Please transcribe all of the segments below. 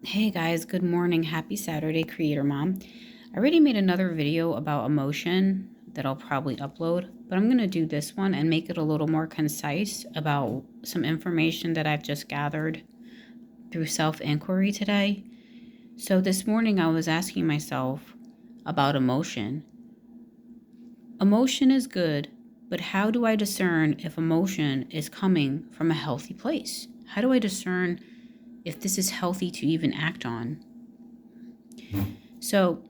Hey guys, good morning. Happy Saturday, Creator Mom. I already made another video about emotion that I'll probably upload, but I'm going to do this one and make it a little more concise about some information that I've just gathered through self-inquiry today. So this morning I was asking myself about emotion. Emotion is good, but how do I discern if emotion is coming from a healthy place? How do I discern if this is healthy to even act on? So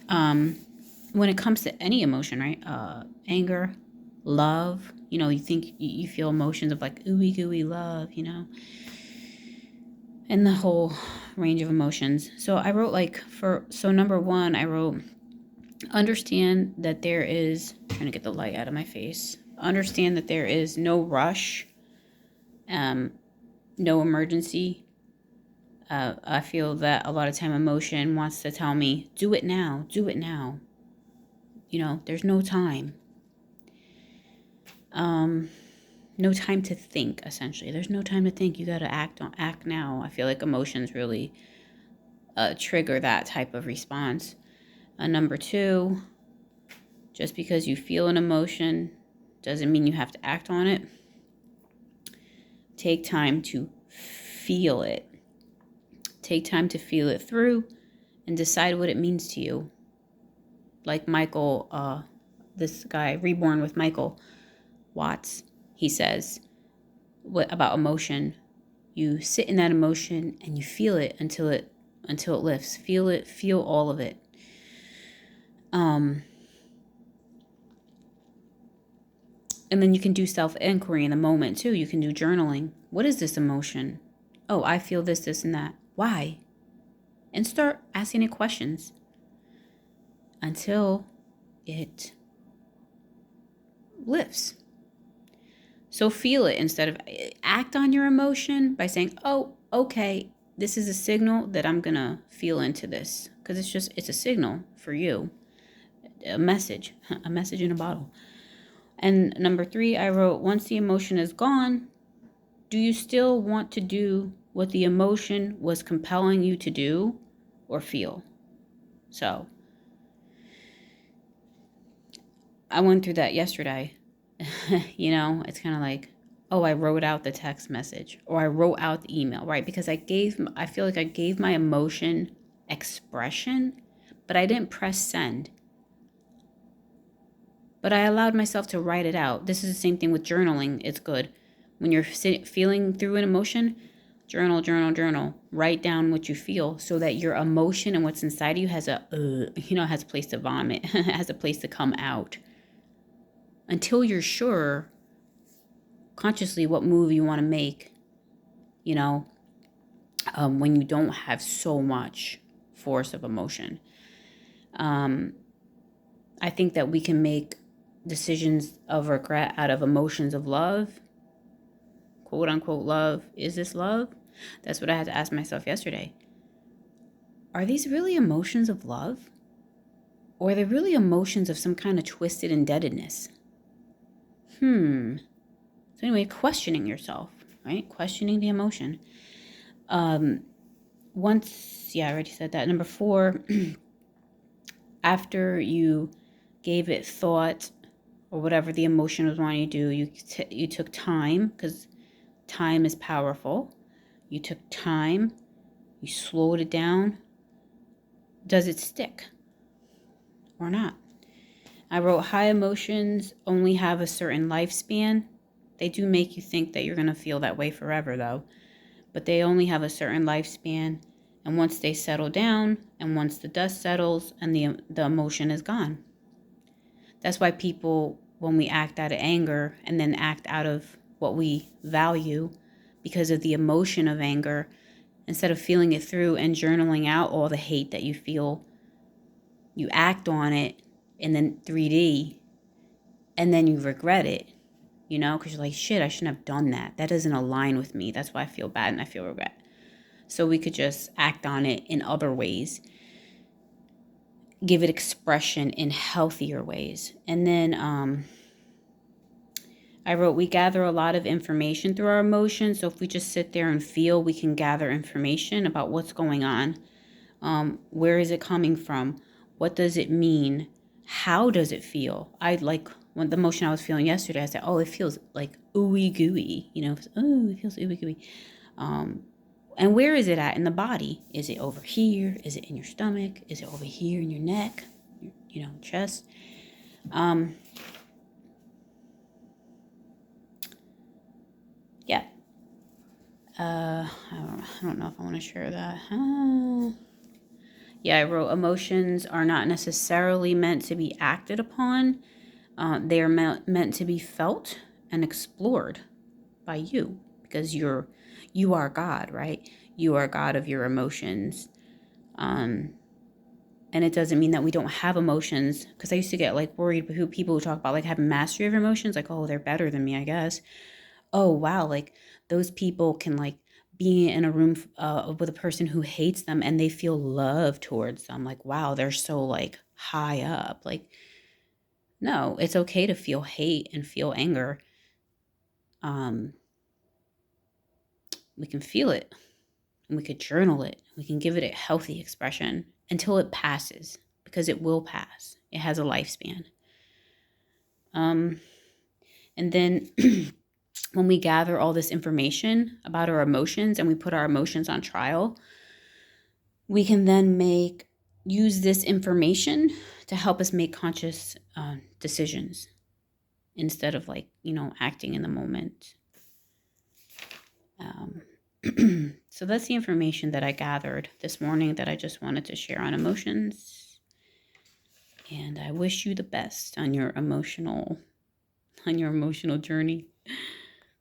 when it comes to any emotion, right? Anger, love, you think you feel emotions of like ooey gooey love, and the whole range of emotions. So I wrote number one, I wrote, understand that there is, trying to get the light out of my face, understand that there is no rush, no emergency. I feel that a lot of time emotion wants to tell me, do it now, do it now. There's no time. No time to think, essentially. There's no time to think. You got to act now. I feel like emotions really trigger that type of response. Number two, just because you feel an emotion doesn't mean you have to act on it. Take time to feel it. Take time to feel it through and decide what it means to you. Like Michael, this guy, Reborn with Michael Watts, he says, what about emotion? You sit in that emotion and you feel it until it lifts. Feel it, feel all of it. And then you can do self-inquiry in the moment too. You can do journaling. What is this emotion? Oh, I feel this, this, and that. Why? And start asking it questions until it lifts. So feel it instead of act on your emotion by saying, oh, okay, this is a signal that I'm going to feel into this. Because it's a signal for you. A message in a bottle. And number three, I wrote, once the emotion is gone, do you still want to do what the emotion was compelling you to do or feel? So I went through that yesterday. It's kind of like, oh, I wrote out the text message or I wrote out the email, right? Because I feel like I gave my emotion expression, but I didn't press send. But I allowed myself to write it out. This is the same thing with journaling. It's good. When you're feeling through an emotion, journal, journal, journal. Write down what you feel so that your emotion and what's inside of you has has a place to vomit, has a place to come out. Until you're sure consciously what move you want to make, when you don't have so much force of emotion. I think that we can make decisions of regret out of emotions of love, quote unquote love. Is this love? That's what I had to ask myself yesterday. Are these really emotions of love? Or are they really emotions of some kind of twisted indebtedness? So anyway, questioning yourself, right? Questioning the emotion. I already said that. Number four, after you gave it thought or whatever the emotion was wanting to do, you took time, because time is powerful. You took time, you slowed it down. Does it stick or not? I wrote, high emotions only have a certain lifespan. They do make you think that you're going to feel that way forever, though. But they only have a certain lifespan. And once they settle down, and once the dust settles, and the emotion is gone. That's why people, when we act out of anger and then act out of what we value because of the emotion of anger, instead of feeling it through and journaling out all the hate that you feel, you act on it and then 3D, and then you regret it, because you're like, shit, I shouldn't have done that. That doesn't align with me. That's why I feel bad and I feel regret. So we could just act on it in other ways, give it expression in healthier ways. And then I wrote, we gather a lot of information through our emotions. So if we just sit there and feel, we can gather information about what's going on. Where is it coming from? What does it mean? How does it feel? I like when the emotion I was feeling yesterday, I said, oh, it feels like ooey gooey, it feels ooey gooey. And where is it at in the body? Is it over here? Is it in your stomach? Is it over here in your neck? Chest? Yeah. I don't know if I want to share that. Yeah, I wrote, emotions are not necessarily meant to be acted upon. They are meant to be felt and explored by you, because you are God, right? You are God of your emotions. And it doesn't mean that we don't have emotions, because I used to get like worried with people who talk about like having mastery of emotions, like, oh, they're better than me, I guess. Oh, wow, like those people can like be in a room with a person who hates them and they feel love towards them. Like, wow, they're so like high up. Like, no, it's okay to feel hate and feel anger. We can feel it, and we could journal it. We can give it a healthy expression until it passes, because it will pass. It has a lifespan. And then when we gather all this information about our emotions and we put our emotions on trial, we can then use this information to help us make conscious decisions instead of acting in the moment. So that's the information that I gathered this morning that I just wanted to share on emotions. And I wish you the best on your emotional journey.